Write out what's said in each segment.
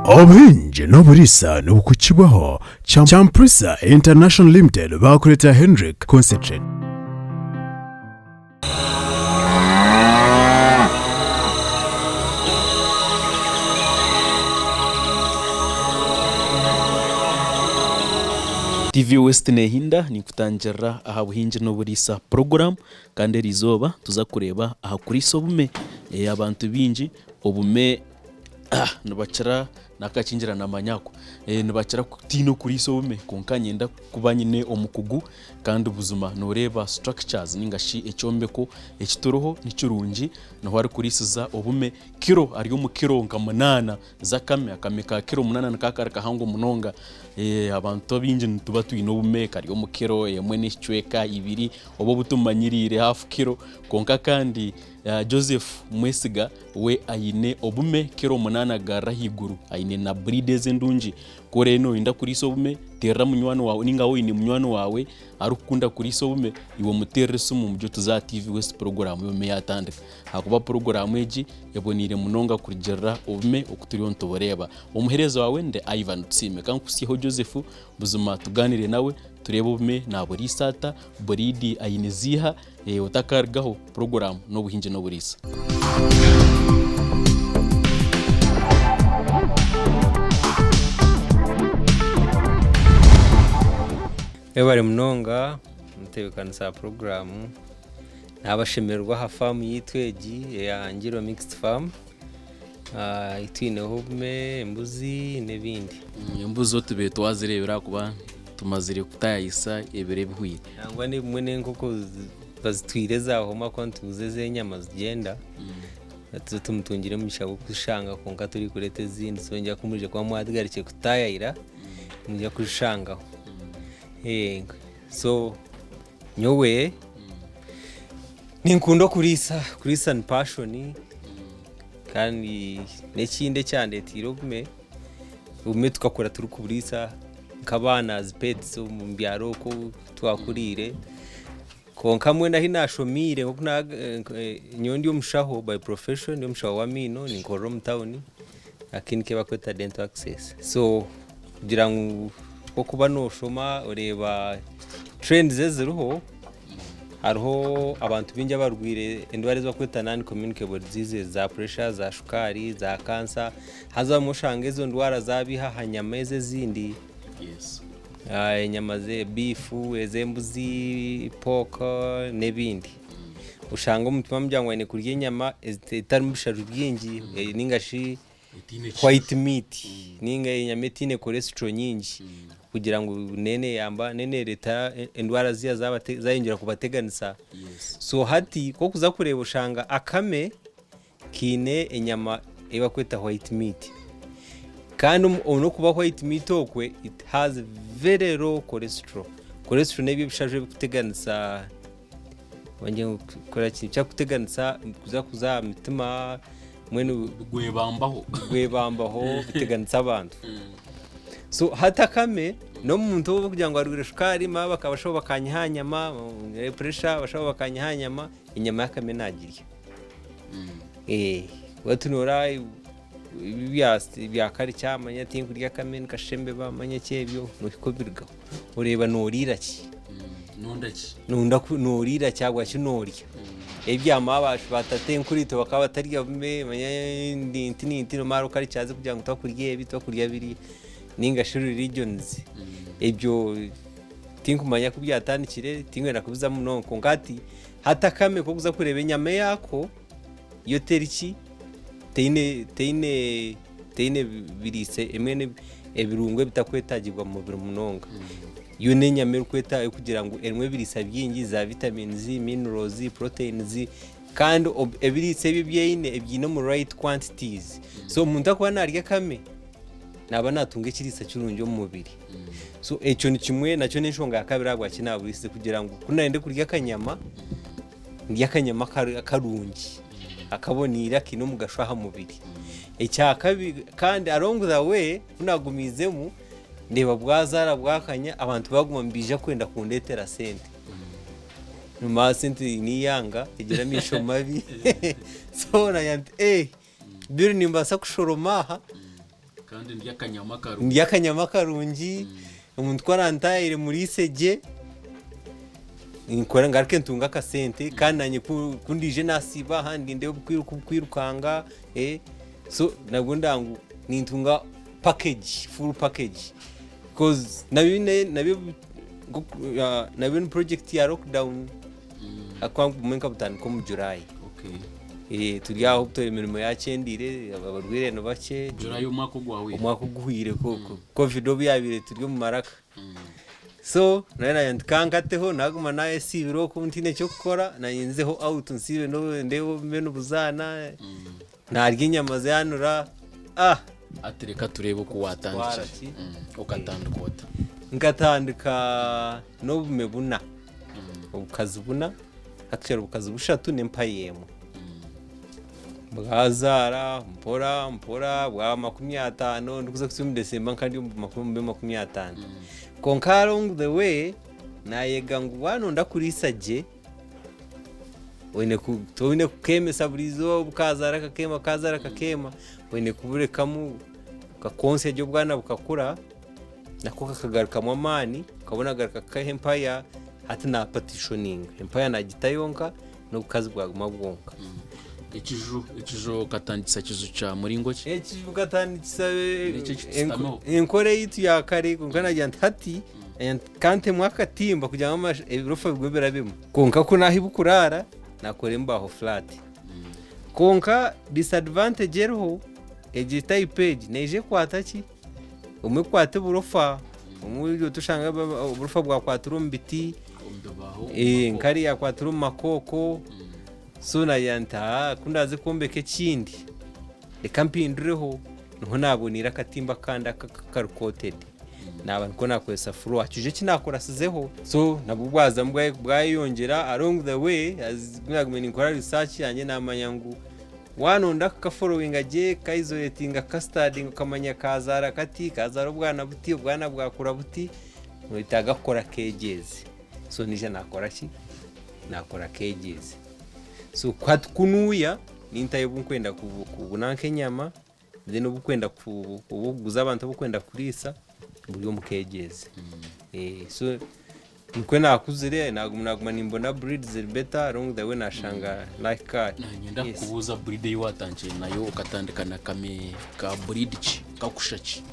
Obuhingi N'oburiisa n'obukukibaho Champrisa International Limited bakureta Hendrik Concentrate. TV West nehinda ni kutangira aha Obuhingi N'oburiisa program kandi rizoba tuza kureba aha kuri Obume abantu bingi Obume nibakira nakakingira namanyako nibakira kutino kuri Obume konka nyenda kuba nyine omukugu kandi buzima noreba structures ningashi ekyombeko ekituroho nikirungi no hari kurisiza Obume kiro ariyo mu kiro nka 8 zakame ka kiro 8 nakakara kahango munonga abantu bingi ntuba twine Obume kariyo mu kiro yemwe n'icweka ibiri obo butumanyirire half kiro konka kandi Joseph Mwesiga we ayine Obume kiro 8 gara higuru ayine na breeders ndungi kore no inda kuri Obume terra munywano wawe ninga we ni munywano wawe arukunda kuri Obume iwo muterre sumu mubyo tuza TV West program yo yatandika hakuba program eji yabonire munonga kurigera Obume okuturiyo ntoboreba umuhereza wawe nde Ivan Tusiime kankusiho Joseph buzuma tuganire nawe turebe Obume na burisata buridi ayine ziha utakargaho program n'Obuhingi N'oburiisa. Ebare munonga mutebekanisa programu nabashemerwa ha farm yitweji ya Ngiro Mixed Farm itwine Obume embuzi nebindi embuzi otube twazirebera kuba tumazire kutayisa ebere bihwire nangwa ni mwene nkoko bazitwireza aho makonti uzeze nyama zigenda tumutungire mu bishago kushanga konka turi kurete zindi sonja kumuje kwa mwadgarike kutayira mujya kushanga so nyowe ninkundo kurisa ni passion kandi nekinde cyane tirobume Obume tukakora turi kuburisa kabana as pets mu byaro ko twakurire konka mwe nahi nashomire nko nyondi omushaho by profession omushaho wa mino ni nkoro mu town akinike bakweta dental access so kugira ngo kuba no shoma ureba trends zeziruho hariho abantu binja barwire endware zo kweta non communicable diseases za pressure za shukari za cancer haza mushange zo ndwara zabiha hanyameze zindi yes inyama ze beefu ezembuzi pork nebindi ushanga umutima mujyangwa ne kurya inyama itari musharu byingi ningashi white meat ninga inyama itine cholesterol nyingi kugira ngo nene leta endwara ziya zayingira kubateganisa so hati ko kuza kureba ushanga akame kine inyama eba kweta white meat kandi ono kuba white meat okwe it has very low cholesterol nebyo bishaje kuteganisa wanje kora kintu cya kuteganisa kuza mitima mwene gwebambaho biteganisa abantu so hatakame no muntu wo kugira ngo arwire shukari ma bakabashoba kanyihanyama pressure bashoba kanyihanyama inyama yakame nagirya watunora bya kari cyamanya tingu rya kamene kashembe bamanya cyebyo nukobirga ureba norira ki nunda norira cyagwa kinorya ebyama abashu batate nkurito bakaba tarya Obume manya ndinti no maro kari cyaze kugira ngo twakurye bitwakurya biri ninga shuri regions ebyo tinkumanya kubyatanikire tingwera kubiza munonko ngati hatakame ko kuza kureba inyama yako yo teriki teine birise emene ebirungwe bitakwetagirwa mu biro munonga yo nenyame rukweta kugira ngo enwe birisa byingi za vitamins minerals proteins kandi ebirise bibyeine ebyino mu right quantities so umuntu akwa narya kame naba natunga kirisa cyurunje mu mubiri so echo ni kimwe nacyo n'inshonga yakabiragwa kinaburise kugira ngo kunarinde kurya kanyama ndya kanyama karungi akabonira kino mugashaha mubiri ecyakabi kandi along the way unagumizemu ndeba bwazara bwakanya abantu baguma mbija kwenda kundetera sente numa sente ni yanga igira misho mabi so na yanti biri nimbasa kushoromaha kandi ndi akanyama karungi umuntu twarantayire muri isege nkora ngaruke ntunga akasente kandi nanye kundije nasiba handi ndewe kwirukanga so nabwo ndangu nintunga package, full package, because nabyo project ya lockdown akwangu kumenka butandiko mu July. Turi aho turi imirimo yakendire abarwire no bake July umwaka guhire koko covid byabire turi mu maraka. So nari yandikangateho naguma naye sibiro ko ntine cyo gukora nayinzeho out nsibe no ndeho meno buzana narya inyama zanura atereka turebe uko watandika ukatandukota ngatandika n'obume buna obukazi buna actually obukazi bushatu nempayemo bwazara mpora bwa 50 ndikuza kusimu December kandi 50 konka along the way nayega ngo wano ndakuriisa je wene kukemesa burizo bukazara kakema wene kuburekamu kakonse ryo bwana bukakura nako kakagaruka mu amani kabona garuka ka empire hati na partitioning empire na gitayonka no kukazi bwa mabwonka. Ikijo katanditsa kizu cha muringo ki ikijo katanditsa enkore yitu ya kare kunkana jant hati kante mwaka timba kugira ngo ibirofa bigobera bimwe konka ko nahibu kurara nakore mbaho flat konka disadvantage erho egitai page neje kwataki umwe kwate burofa umwe tushanga burofa bwa kwaturu mbiti nkari ya kwaturu makoko sona yanta kundaze kombeke kindi ekampindureho niho nabonira katimba kanda karukoted nabantu ko nakwesa furu akije kinakorasizeho so nabugwaza bwayongera along the way azimagumeni nkora research yanye namanyangu wano ndaka following aje kaizolating custarding kamanya kazara kati kazara bwana buti bwana bwakura buti mwitaga kora cages so nije nakora ki nakora cages so kwatukunuya nintaye bunkwenda kubunanke nyama then obukwenda kubuguza abantu obukwenda kurisa buri mu cages so nkwe nakuzire naguma nimbona breeds better along the way nashanga like cat nanyenda kubuza breed yiwatanje nayo ukatandikana kame ka breed ki kakushaki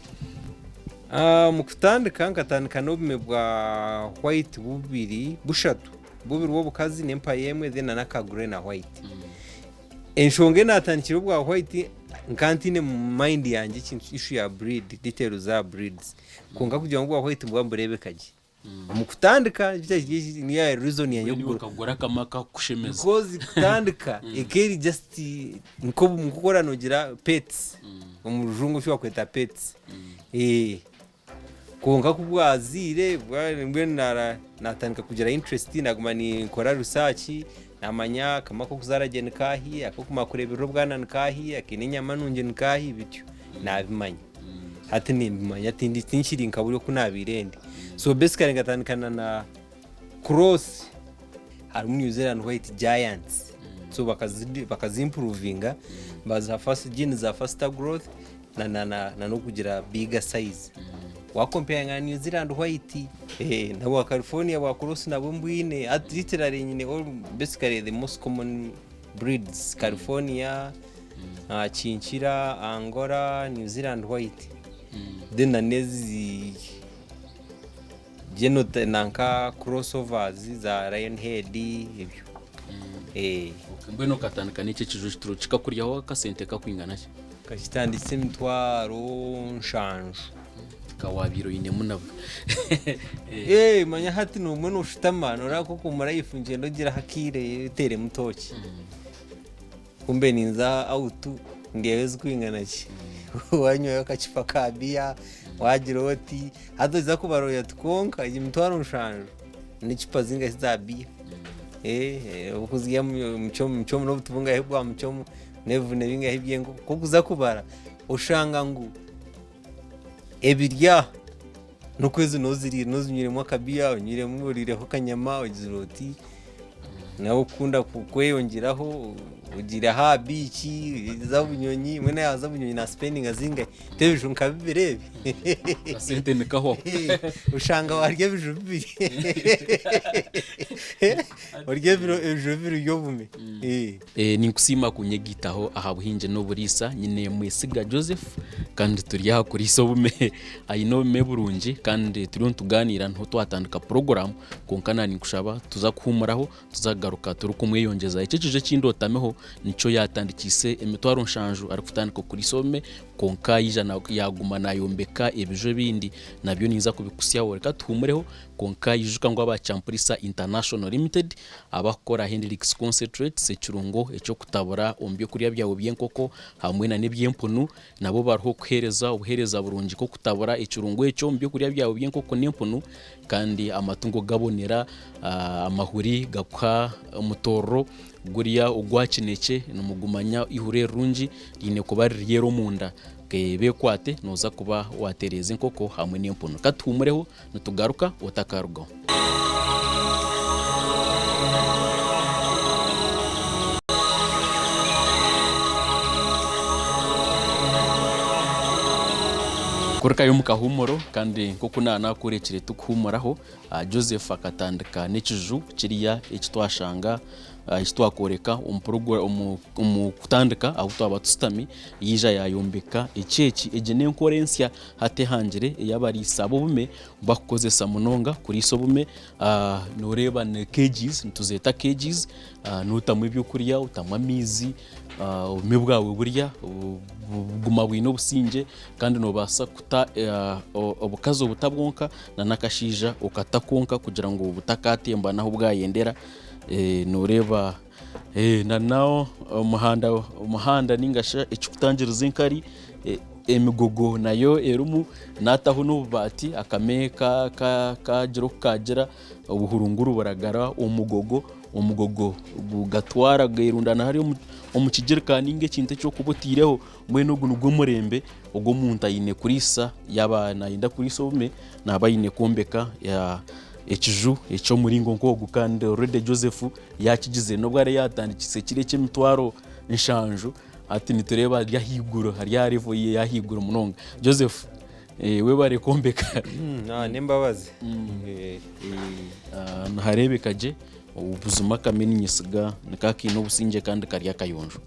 mukutandika nkatandikana obume bwa white bubiri bushatu bubiri wo bukazi n'empire yemwe then naka grey na white enshonge natandikira bwa white nkantine mu mind yanjye ikintu issue ya breed details za breeds konga kugira ngo white bwa mburebe kaji mukutandika ni ya reason yanjye kugura kamaka kushemeza because kutandika ekeri just nko mukukora nogira pets umujungu fyo kweta pets konga kubwazire bwa natandika kugira interest naguma ni nkora research namanya kamako kuzaragene kahi akokuma kurebero bwana nkahi akininyama nunje nkahi bityo nabimanya hati nimanya tindi tinshiri nkaburi ko nabirende so basically ngatandikana na cross hari New Zealand white giants so bakazimprovinga baza first gene za faster growth na no kugira bigger size wa compare nga New Zealand white na wa California wa cross na bumbwine at literally nyine all basically the most common breeds California chinchira Angora New Zealand white then nanezi genote nanka crossovers za lion head ibyo mbeno katandika n'iki kijo kituru kikakuryaho kasente kakwingana ki kashitanditse mitwaro nshanju kawabiro ine munabo manya hati no mwe ushitamana urako kumara ifunje ndogira hakire tere mutoki kumbe ninza autu ngeweze kwingana ki wanyoye kachipa kabia wajiroti hadoza kubaroya tukonka imitwaro nshanju n'icupa zinga zizabia ukuziya mchomo no butubunga hebwa mchomo nevune binga hebyengo kokuza kubara ushanga ngo ebirya no kwezi noziri nozinyiremo akabia onyiremo burireho kanyama ojiroti nawo kunda kukweyongeraho ugira ha bichi za bunyonyi mwene yaza bunyonyi na spending azinga tebije nkabirebe asente nikaho ushanga warye bijubiri warye bijubiri yobume ni kusima kunyegitaho aha Buhingi N'oburiisa nyine Mwesiga Joseph kandi turi aha kuri Obume ayino meburungi kandi turiho tuganira nto twatandika program konkana ni kushaba tuza kuhumuraho tuzagaruka turi kumweyongeza icyecije cy'indotameho nico yatandikise emitwaro nshanju ari kutandika kuri Obume konka yijana yaguma nayombeka ebijo bindi nabyo niza kubikusyaho reka tuhumureho konka yijuka ngo abacyampurisa International Limited abakora Hendrix Concentrate sekirungo eco kutabura ombyo kuriya byawo byenkoko hamwe na nebyempunu nabo bariho ubuhereza burungi ko kutabura ekirungo eco ombyo kuriya byawo byenkoko nempunu kandi amatungo gabonera amahuri gakwa umutoro guriya ugwakineke numugumanya ihure rungi line kuba riyero munda bekwate noza kuba watereza inkoko hamwe n'empunu katumureho nutugaruka utakarugo kureka yo mukahumuro kandi nkoko nana kurekire tukuhumuraho Joseph akatandika n'ekiju kiriya ekitwashanga istwakoreka umukutandika aho twaba tusitami yija yayombeka iceki egene nkorensya hate hangire yabarisa Obume bakozesa munonga kuri Obume noreba ne kgs ntuzeta kgs nutamwe byo kuriya utamwa mizi Obume bwawe burya guma bwino businge kandi nobasa kuta obukazo butabwonka na nakashija ukatakonka kugira ngo ubutakatemba naho bwayendera noreba na nao umuhanda ningasha icukutangiriza inkari emigogo nayo erumu nataho n'ububati akameka kagiro kagira ubuhurunguru baragara umugogo bugatwara gairundana hari omukigirikani inge kinte cyo kubutireho mwene ugu nubwo murembe ubwo muntu ayine kurisa yabana inda kuri Obume nabayine kombeka ya ekiju eco muringo nkogu kandi already Joseph yakigize no bware yatandikise kire cy'emitwaro nshanju ati nitureba ryahiguro hari yarevoye yahiguro munonga Joseph we bare kombeka nembabazi harebekaje ubuzima kameni nyisiga nikakino businge kandi kariya kayonjo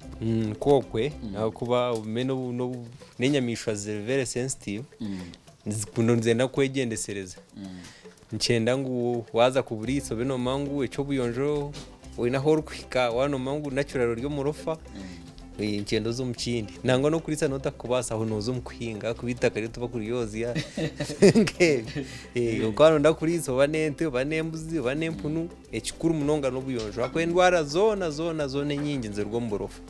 kokwe kuba umeno no nenyamishwa very sensitive zikundo nzenda kwegendesereza nchenda ngo waza kuburiso beno mangu eco buyonjo wina horkwika wano mangu natural ryo murofa ingendo zo mukindi nango no kurisa nota kubasa aho nozo mukhinga kubita kare tuba kuriyozi ya ukano ndakuriso banente banembuzi banempunu ekikuru munonga no buyonjo akwendwara zone nyingi nzerwo murofa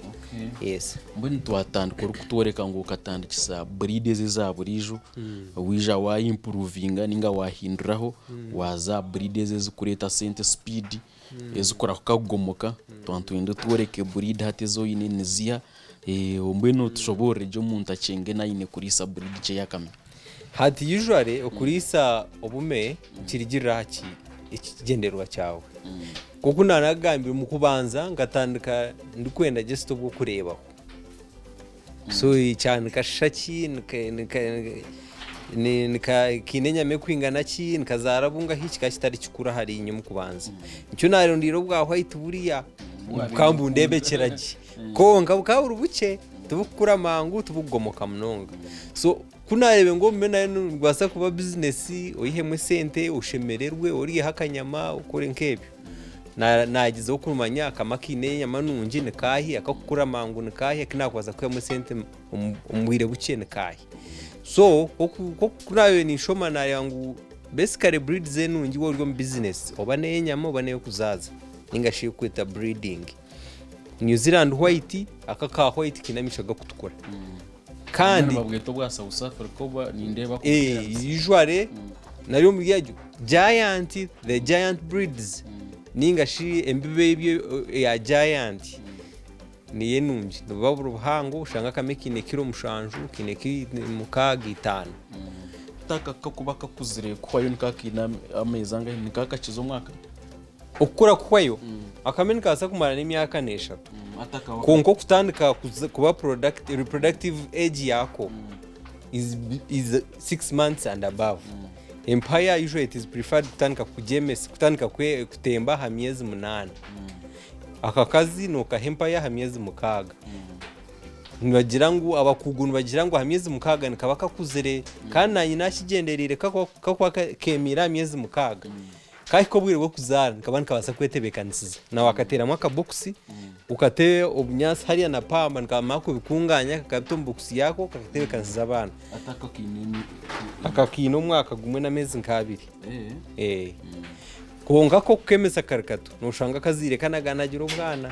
yes mbone twatandika urukutwereka ngo ukatandikisa breeds zizaburijo wija wa improvinga ninga wahinduraho waza breeds zikureta sente speed ezukora kukagomoka twantwende twereke breed hatezo ine nizia ombeno tushobore jo muntu acenge nayine kurisa breed je yakame hati usually okurisa Obume kirigira haki ikigenderwa cyawe kuko nanagambira mu kubanza ngatandika ndikwenda just bwo kurebaho so cyane kashaki nika kinenyame kwingana ki nikazarabunga hiki kashitari kikura hari inyuma kubanza icyo narondiro bwaho ahita buriya kambu ndebekeraje konka bukabura buke tubukura mangu tubugomoka munonga so kunarebe ngo mena rwasa kuba business oyihemwe sente ushemererwe uri hakanyama ukore nkebyo nagize kumanya akamakine nyamanungi nikahi akakukura mangu nikahi kinakwaza kwemwe sente umwire buke nikahi so kunawe ni shoma na yangu basically breed zenungi wo ryo business obane nyama obane kuzaza ningashi kwita breeding New Zealand white akaka white kinamishaga kutukora kandi babweto bwa South Africa ba nindeba ko usually nariyo mugyajo the giant breeds ningashi embibe ibyo ya giant ni yenungi ndababura ubuhango ushanga kamekine kiro mushanju kineki mukaga 5 taka kakubaka kuzire kwayo nikakina amezanga nikaka kizo mwaka okura kwayo akameni kasa kumara n'imyaka 4 konko kutandika kuba reproductive age yako is 6 months and above. Empire usually it is preferred kutandika kutemba ha myezi 8. Aka kazi no ka empire ha myezi 6. Nibagira ngo abakugu nibagira ngo ha myezi 6 nikaba kakuzere kana nyina kigenderire kakwa kemira myezi 6. Kai ko bwire bwo kuzara nkabana kabasa kwetebekanisiza na wakateramo akaboxi ukate obunyasi hariya na pamba nkama ko bikunganya kakabito boxi yako kakatebekanisiza abana akakino mwaka gumwe na mezi nkabiri konga ko kemesa karikato nushanga kazire kanaganagira ubwana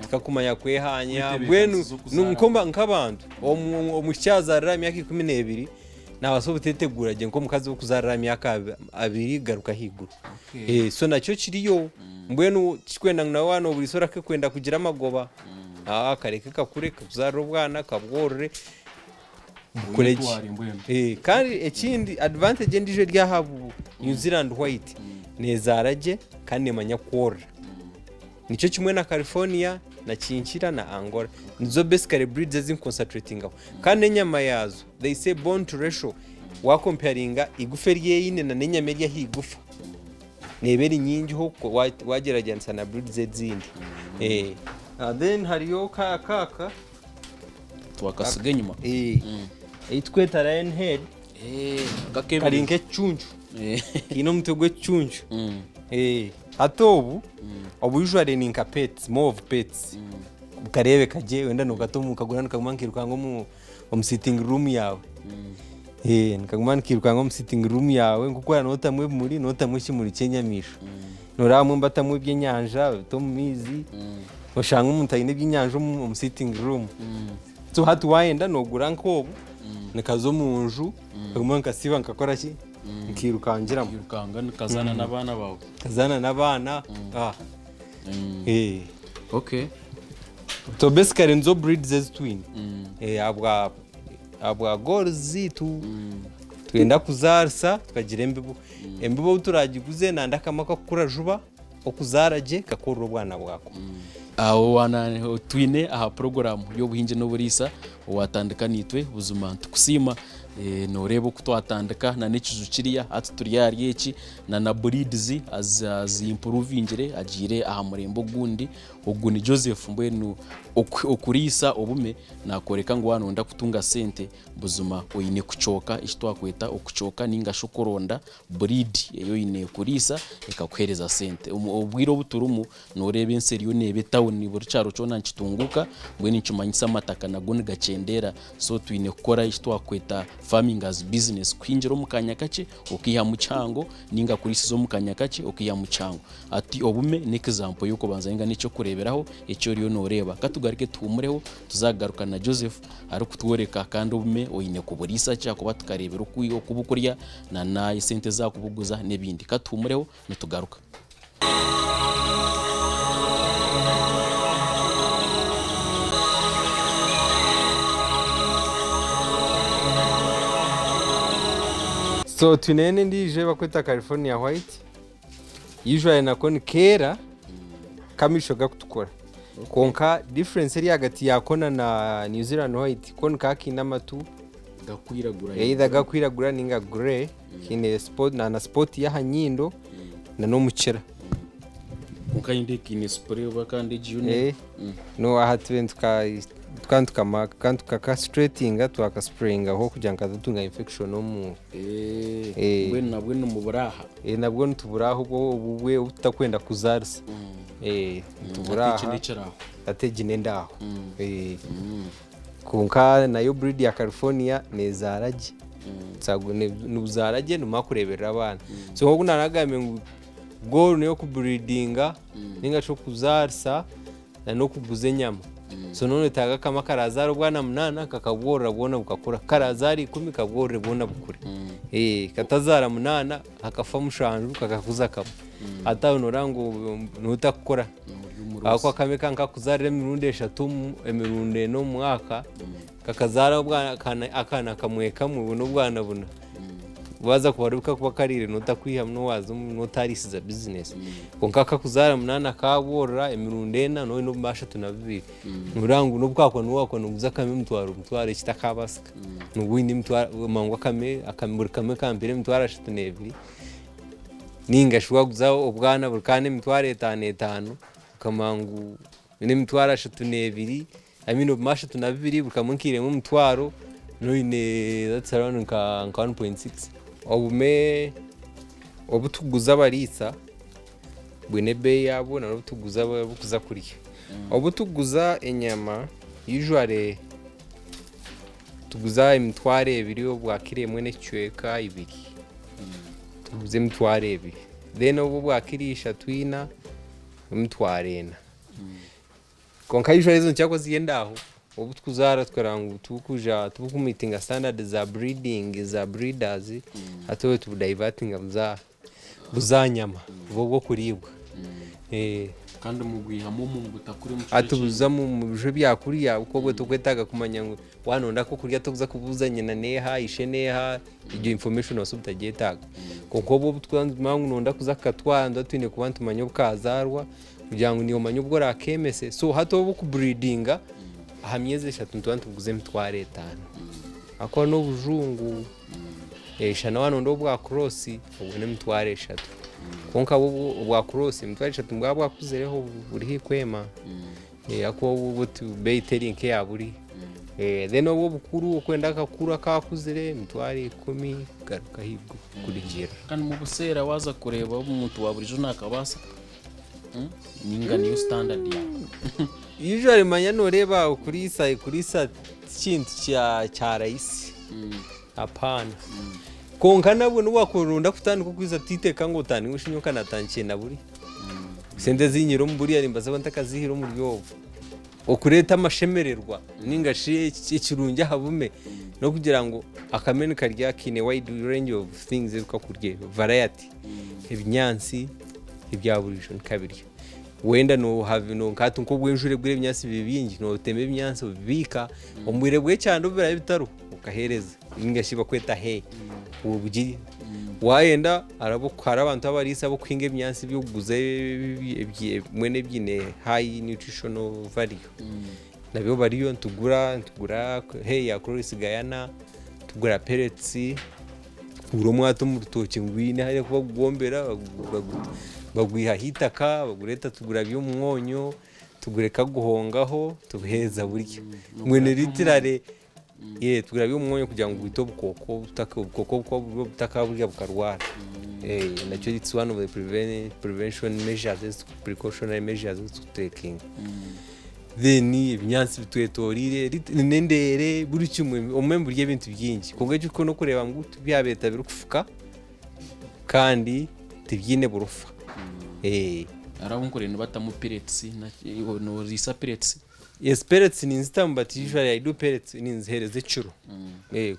tukakumanya kwehanya bwenu numkomba nkabantu omushaza rara myaka 12 nabasobutetegura je nko mukazi wo kuzarara myaka 2 garuka higuru. So nacyo kiriyo mbwenu kikwenda na wano buri sora ke kwenda kugira amagoba kareke kakureka kuzarara ubwana kabworore bukoreje kandi ekindi advantage ndije rya habu New Zealand white nezaraje kandi manya kwora nicyo kimwe na California na Chinchira na Angola nizo basically breeds zin concentrating aho kandi nyama yazo they say bone to ratio wa comparinga igufe ryeyine na nyama rya higufa neberi nyingi ho wageragenza na breeds zindi then hariyo kaka twakasiga nyuma itweta lion head karinge chunchu ino mtogwe chunchu atobu usually ni nka pets more of pets bukarebe kaje wenda no gatomu kagura nkamankiruka ngo mu sitting room yawe nkamankiruka ngo mu sitting room yawe ngukora notamwe muri notamwe kimuri Kenyamisho noramwe mbatamwe by'enyanja to mu mizi oshanga umuntu ayine by'inyanja mu sitting room so hatu waenda no gura nkobu nikazo munju kaguma nkasiba nkakora ki nkirukangira kazana n'abana bawe kazana n'abana okay. So basically nzo breeds as twin abwa gorzi tu twenda kuzarsa tukagira embibo turagiguze nandakamaka kukura juba okuzaraje kakoro bwana bwako aho wana twine aha program y'Obuhingi N'oburiisa watandika nitwe buzuma tukusima norebo kutwatandika na nekizu kiriya atuturiya ryeki na breeds az improvingire agire aha murembo gundi oguni Joseph mbwenu okuriisa obume nakoreka ngo wanonda kutunga sente buzuma oyine kuchoka ishitwakweta okuchoka ninga shokoronda breed eyo ine kuriisa ekakuhereza sente obwiro buturumu norebe enseriyo nebe town burucharo chona nchitunguka mbweni nchumanyisa amataka nagone gacendera so twine kukora ishitwakweta farming as business kwinjira mukanya kace okiha muchango ninga kurisizo mukanya kace okiha muchango ati obume ne example yuko banzayenga nico kureberaho ecyo riyo noreba katugarike tumureho tuzagaruka na Joseph ari kutworeka kandi obume oyine kuburiisa cyako batukarebera ukuyo kubukurya na sente za kubuguza nebindi katumureho nitugaruka. So tunene ndije bakwita California white usually nakoni kera kamisho gakutukora konka difference iri hagati yakona na New Zealand white konka kinamatu gakwiragura either gakwiragura ninga grey kine spot na spot ya hanyindo na no muchera ukayinde kine spray bakande june no ahatwentuka kantuka castrating twaka spraying ho kujanga dutunga infection mu bwenu nabwo mu buraha nabwo ntuburaho ubwe utakwenda kuzarsa tuburaha ategine ndaho kunka nayo breed ya California nezaraje tsagune nuzaraje numakureberera abana so ngo kunaragame ngo niyo ku breedinga ninga cyo kuzarsa no kuguze nyama so none taga kama karazaro bwana 8 kakabwora bona bukakura karazari 10 kabwore bona bukure katazara 8 akafa mushanju kakakuza kapa ata unorango nutakukora akwa kameka nkakuzarira mirunde 3 emirunde no mwaka kakazara bwana akana kamweka mu buno bwana buna waza kubaruka kuba karire notakwiha mno waza notarisiza business konkaka kuzara munana kaborora emirundena no mbasha tunabibiri nurangu nobwakwa nuwakwa nuguza kame mutwaro kitakabasika nuwindi mutwaro mangwa kame akambura kame kampire mutwaro 32 ninga shwa guzaho obwana burkane mutwaro 5 kamangu ne mutwaro 32 amino masha tunabibiri bukamunkire mu mutwaro no ine that's around 1.6 Obume obutuguza barisa bwene be yabo na obutuguza bukuza kuriya obutuguza enyama usually tuguza imitware ebiri obwakire mwene chweka ibiri tuguze imitware ebiri then obu bwakirisha twina imitware ena konka usually izo nchako ziyendaho obutuzara twarangu tukuja tubukumitinga standard za breeding za breeders atowe tu diverting buzanyama bwo kuribwa kandi mugwihamo mu butakuri mu atubuza mu bijo byakuriya uko bwo tukwetaga kumanya ngo wanonda ko kurya tukuza kubuzanya na neha isheneha iyo information wasubutagetaga kuko bo butwanzu nonda kuzakatwanda twine kubantu manyo bukazarwa kugira ngo niyo manyo bwo rakemese so hato bo ku breedinga hamyeze 3 tuguze mitware 5 akwa no bujungu shana wano ndo bwa cross ubone mitware 3 konka bwa cross mitware 3 bwa kuzereho buri hikwema akwa butu beitering ke aburi then obo bukuru kwenda kakura kakuzere mitware 10 garuka hibwo kurigira kandi mu busera waza kureba umuntu wa burijo nakabasa ninga niyo standard ya usually manya noreba kurisa kintu cya raisi apana konka nabo nuwakorunda kutandika kwiza titeka ngo tani ushinyuka natankiye naburi sende zinyiro mburi ari mbaza bantakazihiro mu ryobo okureta amashemererwa ninga ikirunge habume no kugira ngo akamene karya kine wide range of things ukakurye variety ibinyansi ibyaburijo nkabiryo wenda no have no nkatu nko bwenjure bwire byasi bibingi no teme byansi bibika omwire bwe cyane ubira bitaro ukahereza ingashiba kweta he ubugiri wayenda arabukara abantu abarisa bo kwinge byansi byo guze mwene byine high nutritional value nabyo bariyo tugura he ya Cross Guyana tugura pellets uromwato mu rutoki ngwine hari kuba gugombera bagwiha hitaka bagureta tugura by'umwonyo tugureka guhongaho tubiheza buryo mwene litirare tugura by'umwonyo kugira ngo bito bukoko butaka burya bukarwara nacyo it's one of the prevention measures precautionary measures to taking then ibyansi bitwetorire nendere buri kimwe omembu ry'ibintu byingi kongeje uko no kureba ngo byabeta birukufuka kandi tibyine burufa arabunkorene batamu pellets no risa pellets yes pellets ni nzitamba but usually I do pellets ni nzihereze curo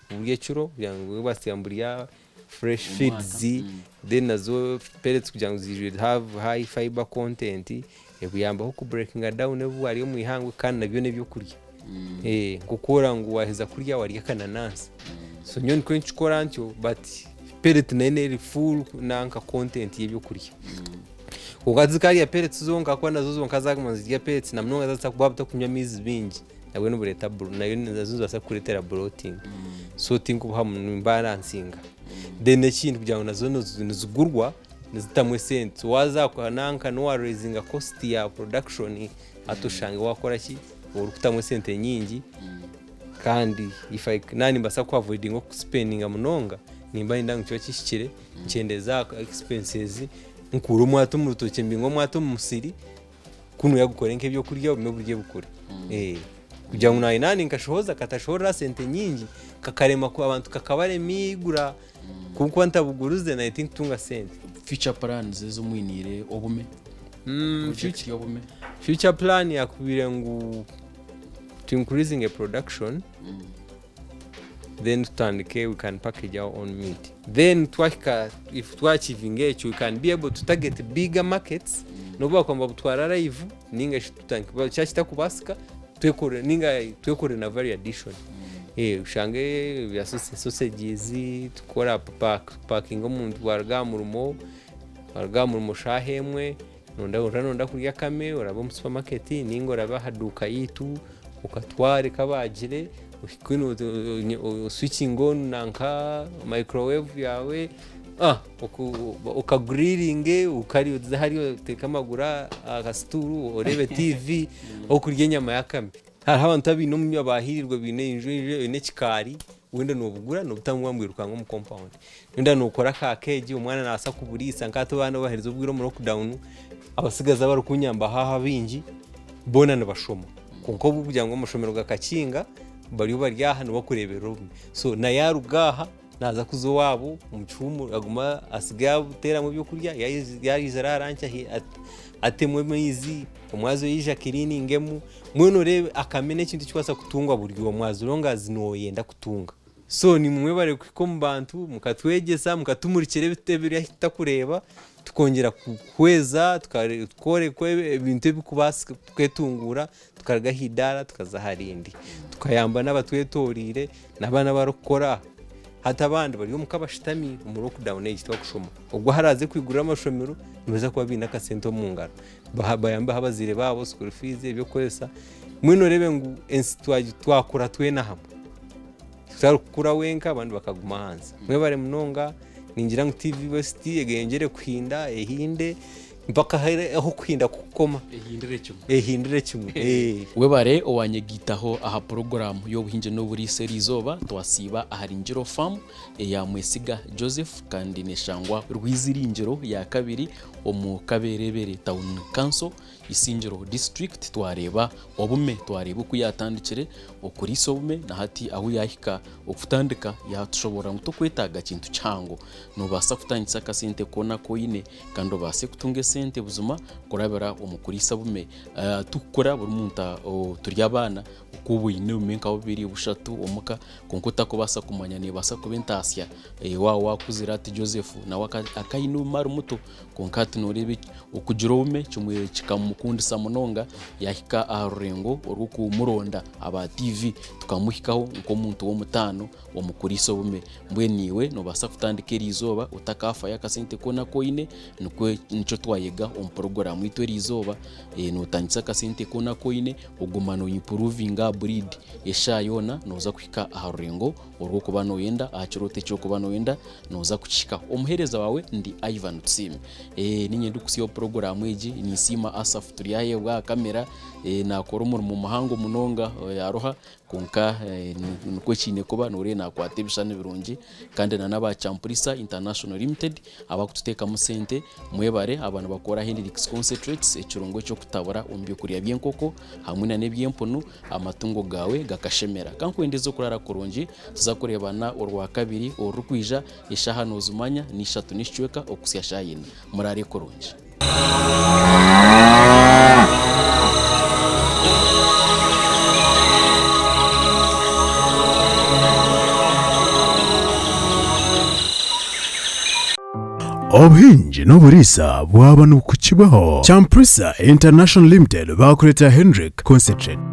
kuburye curo byango basiyamburiya fresh feeds then nazo pellets kugira ngo zije have high fiber content ebuyambaho ku breaking down ebu ari mu ihangwe kandi nabyo nebyo kurya gukora ngo waheza kurya warya kananasi so nyon kwenchi korantyo but pellet nene full nanka content y'ibyo kurya ukazikariya pellets zonka kwa nazo zonka zakumanzi ya pellets na mnonga zaza kubabta kunywa mizi bingi nawe n'ubureta nayo nazo zasa kuretera bloating so think ubu hamu imbalancinga then ikintu kugira ngo nazo nizugurwa nizitamwe sent waza kwa nanka no raising a cost ya production atoshanga wakora ki urukutamwe sente nyingi kandi if I nani mbasa ku avoiding of spending amunonga nimba indanga cyo kishikire cyendeza expenses nkuru mwato mu rutoke mbingo mwato mu musiri kuno yagukore nke byo kurya mu buryo bukure kugira ngo nani nkashoza katashora sente nyingi kakarema ku abantu kakabare migura kuko ntabuguruze na I think tunga sente future plans zo mwinire obume future plan yakubire ngo to increasing a production then tutandike we can package our own meat then twaka if we achieving it we can be able to target bigger markets noba kwamba butwara live ninga tutanke cyashita kubasika twekore ninga twekore na value addition ushange bya sausages tukora packing omuntu warga murumo shahemwe nonda kurya kame uraba mu supermarket ningo raba haduka yitu ukatware kabagire ukino switching on nanka microwave yawe ukagrilling ukari hariyo tekamagura agasituru orebe TV okurya nyama ya kame hari abantu abino munyo bahirirwa bine injuje ine kikari wenda nobugura nobutamwa mwirukanga mu compound wenda nokora ka keji umwana nasa kuburisa nkato bana baherizo bwiro mu lockdown abasigaza bari kunyamba haha bingi bona nabashoma konko bujya ngo amashomero gakakinga bari baryaha no bakurebera rubi so na yarugaha naza kuzo wabo umucumu aguma asiga butera mu byo kurya yariza aranca atemwe mizi umwazo yija kirini ngemu mwe rebe akamene kintu cyose kutungwa buryo uwo mwazo ronga zinoyenda kutunga so ni mwe bare kwiko mu bantu mukatwegesa mukatumurikire bitebiri ahita kureba tukongera kukweza tukore ibintu bikubasi kwetungura tukaraga hidara tukazaharindi tukayamba n'abatwetorire nabana barokora hata abandi bari mu kabashitami mu lockdown yitwa kushoma ubwo haraze kwigurira amashomero nimeza kuba bina kasento mu ngara bayamba habazire babo school fees ibyo kwesa mwino rebe ngo institute twakura twena hamwe tutakura wenka abandi bakaguma hanze mwe bare munonga ningira ngo TV West egengere kwinda ehinde mpaka aho kwinda kukoma ehindire kimwe webare owanyegitaho aha program y'Obuhingi N'oburiisa rizoba twasiba aharingiro farm ya Mwesiga Joseph kandi neshangwa rwiziringiro ya kabiri omukaberebere town council isingiro district twareba Obume twareba kuyatandikire okuriisa Obume na hati aho yahika okutandika yatushobora muto kwetaga kintu cyango no basa kutanyisa kasente kona koine kandi base kutunge sente buzuma kurabera omukuriisa Obume tukora buri munta turya abana ukubuyine umenka bubiri bushatu omuka konkuta ko basa kumanya ne basa kubentasya wakuzira ati Joseph na akayinu maru muto konkati norebe ukugira Obume kimwe kikamukundisa munonga yahika arurengo oruku muronda aba TV tukamuhikaho nko muntu wo mutano omukuriisa Obume mbweniwe no basa kutandika rizoba utakafa yakasente kona koine nukwe nico twayega program ito rizoba no tandisa kasente kona koine ogumano improvinga breed yeshayona noza kwika aharengo oruko bano yenda achirote cyo kubano yenda noza kuchika omuhereza wawe ndi Ivan Tusiime ninye ndukusiyo program eji ni sima asaf turiyaye bwa kamera nakora mu muhango munonga yaroha konka nko chine kuba nore nakwate bishane birungi kandi naba Champurisa International Limited abakututeka mu sente mwebare abantu bakora Hendrix concentrates ekirongo cyo kutabura umbyo kuriya byenkoko hamwe na nebyemponu amatungo gawe gakashemera kankwendezo kurara kurungi tuzakurebana urwa kabiri orukwija ishahano zumanya ni 3 nishweka okusya shayina murare kurungi Obuhingi N'oburiisa bwaba nukukibaho Champurisa International Limited bakureta Hendrix concentrate